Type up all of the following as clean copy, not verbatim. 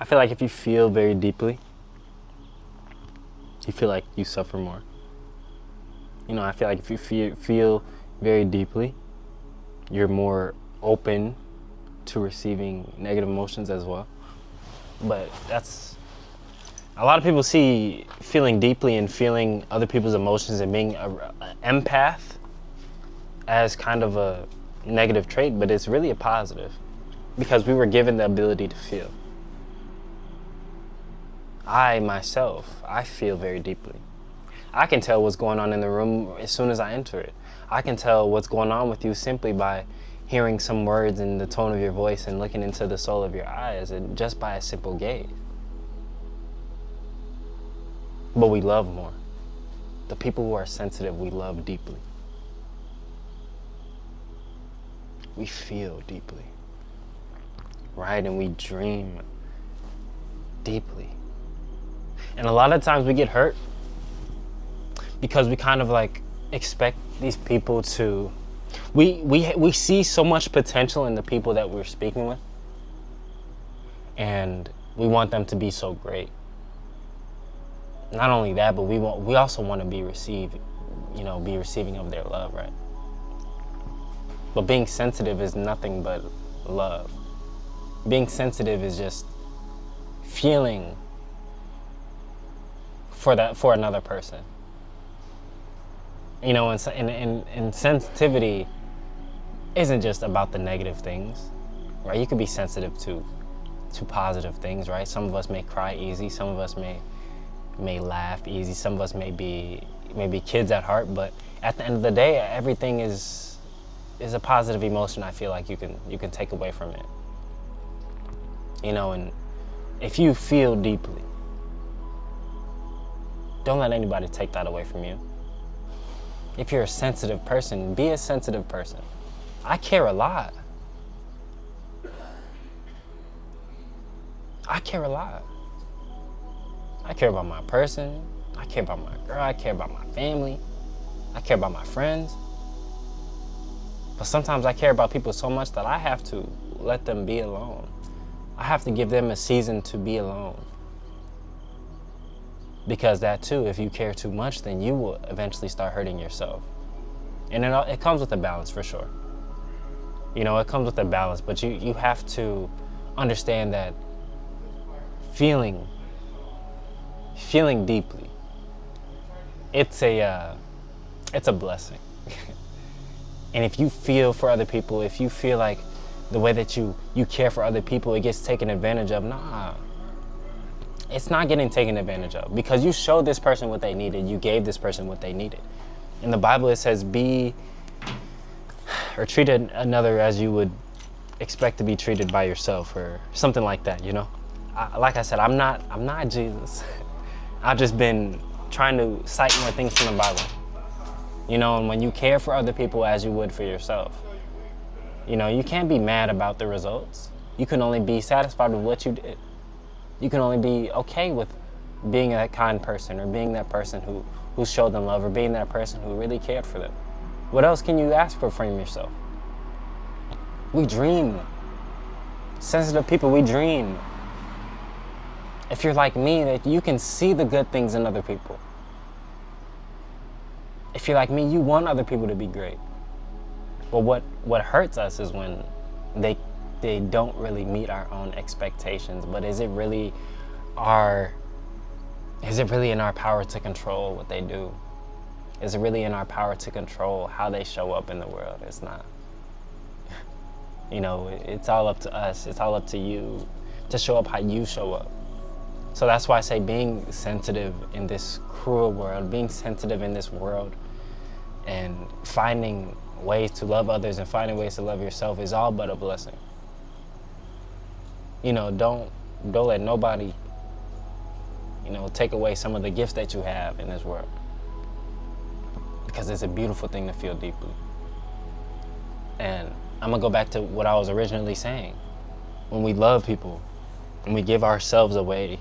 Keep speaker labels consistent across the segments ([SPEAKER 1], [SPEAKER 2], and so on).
[SPEAKER 1] I feel like if you feel very deeply, you feel like you suffer more. You know, I feel like if you feel very deeply, you're more open to receiving negative emotions as well. But that's, a lot of people see feeling deeply and feeling other people's emotions and being an empath as kind of a negative trait, but it's really a positive because we were given the ability to feel. I myself, I feel very deeply. I can tell what's going on in the room as soon as I enter it. I can tell what's going on with you simply by hearing some words in the tone of your voice and looking into the soul of your eyes, and just by a simple gaze. But we love more. The people who are sensitive, we love deeply. We feel deeply, right? And we dream deeply. And a lot of times we get hurt because we kind of like expect these people to, we see so much potential in the people that we're speaking with, and we want them to be so great. Not only that, but we also want to be receiving of their love, right? But being sensitive is nothing but love. Being sensitive is just feeling for another person. You know, and sensitivity isn't just about the negative things, right? You could be sensitive to positive things, right? Some of us may cry easy, some of us may laugh easy, some of us may be kids at heart, but at the end of the day, everything is a positive emotion. I feel like you can take away from it. You know, and if you feel deeply, don't let anybody take that away from you. If you're a sensitive person, be a sensitive person. I care a lot. I care a lot. I care about my person. I care about my girl. I care about my family. I care about my friends. But sometimes I care about people so much that I have to let them be alone. I have to give them a season to be alone. Because that too, if you care too much, then you will eventually start hurting yourself. And it comes with a balance, for sure. You know, it comes with a balance, but you have to understand that feeling deeply, it's a blessing. And if you feel for other people, if you feel like the way that you care for other people, it gets taken advantage of, nah. It's not getting taken advantage of, because you showed this person what they needed. You gave this person what they needed. In the Bible, it says treat another as you would expect to be treated by yourself, or something like that, you know? Like I said, I'm not Jesus. I've just been trying to cite more things from the Bible. You know, and when you care for other people as you would for yourself, you know, you can't be mad about the results. You can only be satisfied with what you did. You can only be okay with being that kind person, or being that person who showed them love, or being that person who really cared for them. What else can you ask for from yourself? We dream. Sensitive people, we dream. If you're like me, that you can see the good things in other people. If you're like me, you want other people to be great. But what hurts us is when they don't really meet our own expectations. But is it really in our power to control what they do? Is it really in our power to control how they show up in the world? It's not. You know, it's all up to us. It's all up to you to show up how you show up. So that's why I say being sensitive in this cruel world, being sensitive in this world, and finding ways to love others and finding ways to love yourself is all but a blessing. You know, don't let nobody, you know, take away some of the gifts that you have in this world. Because it's a beautiful thing to feel deeply. And I'm gonna go back to what I was originally saying. When we love people, when we give ourselves away,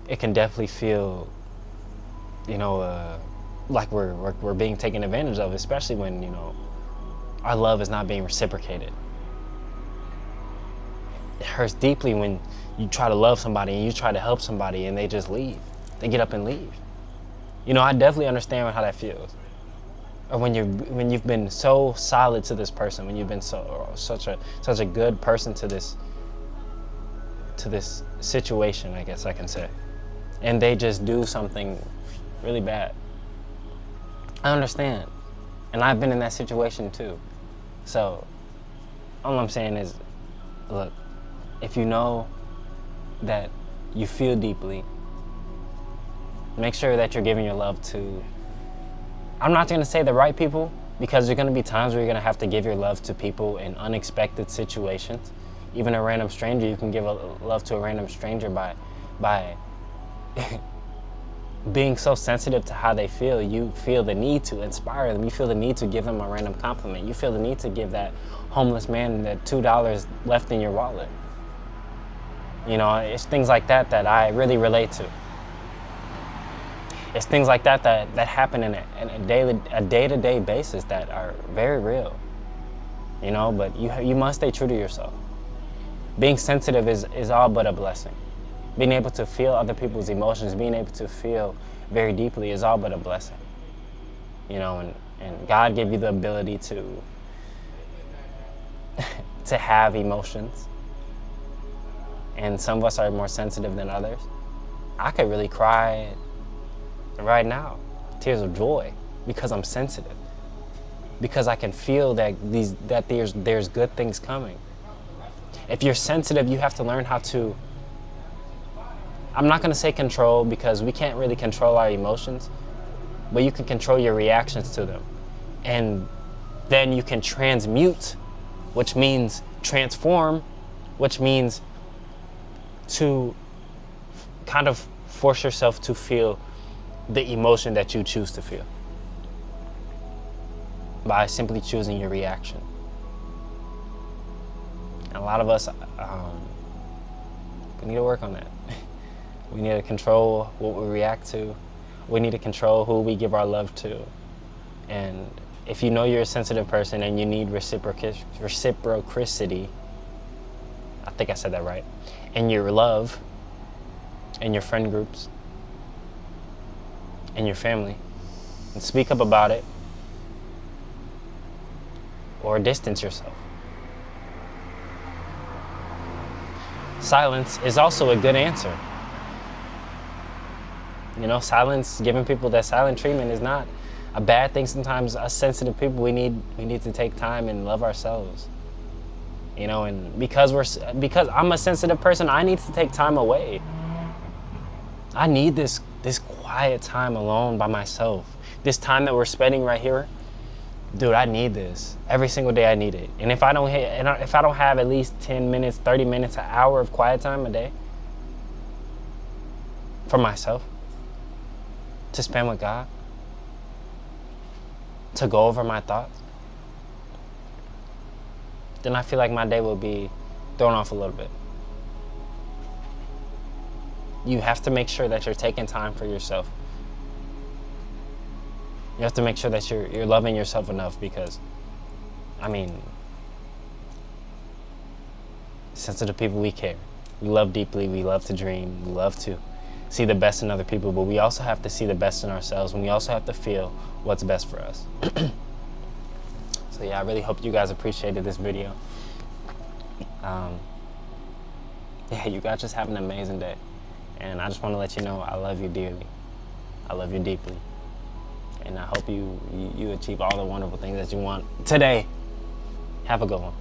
[SPEAKER 1] it can definitely feel, you know, like we're being taken advantage of, especially when, you know, our love is not being reciprocated. It hurts deeply when you try to love somebody and you try to help somebody and they just leave. They get up and leave. You know, I definitely understand how that feels. Or when you've been so solid to this person, when you've been such a good person to this situation, I guess I can say, and they just do something really bad. I understand, and I've been in that situation too. So all I'm saying is, look, if you know that you feel deeply, make sure that you're giving your love to, I'm not going to say the right people, because there's going to be times where you're going to have to give your love to people in unexpected situations. Even a random stranger, you can give love to a random stranger by being so sensitive to how they feel. You feel the need to inspire them. You feel the need to give them a random compliment. You feel the need to give that homeless man that $2 left in your wallet. You know, it's things like that that I really relate to. It's things like that that happen in a day-to-day basis that are very real. You know, but you must stay true to yourself. Being sensitive is all but a blessing. Being able to feel other people's emotions, being able to feel very deeply is all but a blessing. You know, and God gave you the ability to to have emotions. And some of us are more sensitive than others. I could really cry right now, tears of joy, because I'm sensitive. Because I can feel that there's good things coming. If you're sensitive, you have to learn how to, I'm not going to say control, because we can't really control our emotions, but you can control your reactions to them. And then you can transmute, which means transform, which means to kind of force yourself to feel the emotion that you choose to feel by simply choosing your reaction. And a lot of us, we need to work on that. We need to control what we react to. We need to control who we give our love to. And if you know you're a sensitive person and you need reciprocity, I think I said that right, in your love, in your friend groups, in your family, and speak up about it, or distance yourself. Silence is also a good answer. You know, silence, giving people that silent treatment is not a bad thing. Sometimes us sensitive people, we need to take time and love ourselves. You know, and because I'm a sensitive person, I need to take time away. I need this quiet time alone by myself. This time that we're spending right here, dude, I need this. Every single day I need it. And if I don't have at least 10 minutes, 30 minutes, an hour of quiet time a day for myself to spend with God, to go over my thoughts, then I feel like my day will be thrown off a little bit. You have to make sure that you're taking time for yourself. You have to make sure that you're loving yourself enough, because, I mean, sensitive people, we care. We love deeply, we love to dream, we love to see the best in other people, but we also have to see the best in ourselves, and we also have to feel what's best for us. So yeah, I really hope you guys appreciated this video. Yeah, you guys just have an amazing day. And I just want to let you know I love you dearly. I love you deeply. And I hope you achieve all the wonderful things that you want today. Have a good one.